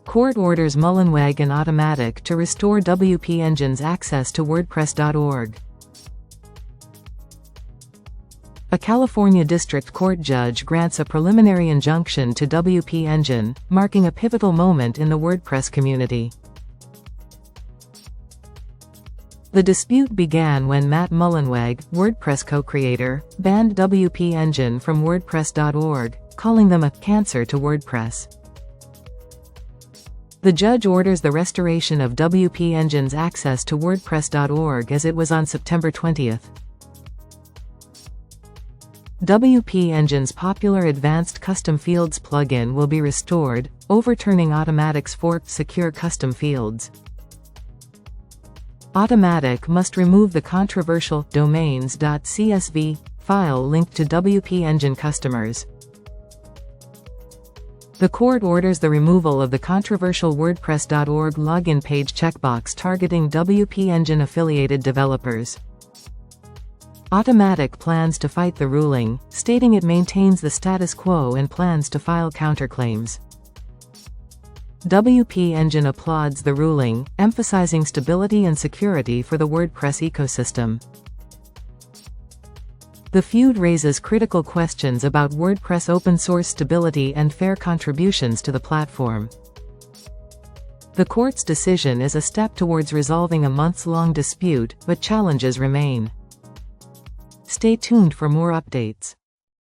Court orders Mullenweg and Automattic to restore WP Engine's access to WordPress.org. A California District Court judge grants a preliminary injunction to WP Engine, marking a pivotal moment in the WordPress community. The dispute began when Matt Mullenweg, WordPress co-creator, banned WP Engine from WordPress.org, calling them a cancer to WordPress. The judge orders the restoration of WP Engine's access to WordPress.org as it was on September 20. WP Engine's popular Advanced Custom Fields plugin will be restored, overturning Automattic's forked Secure Custom Fields. Automattic must remove the controversial domains.csv file linked to WP Engine customers. The court orders the removal of the controversial WordPress.org login page checkbox targeting WP Engine affiliated developers. Automattic plans to fight the ruling, stating it maintains the status quo and plans to file counterclaims. WP Engine applauds the ruling, emphasizing stability and security for the WordPress ecosystem. The feud raises critical questions about WordPress open-source stability and fair contributions to the platform. The court's decision is a step towards resolving a months-long dispute, but challenges remain. Stay tuned for more updates.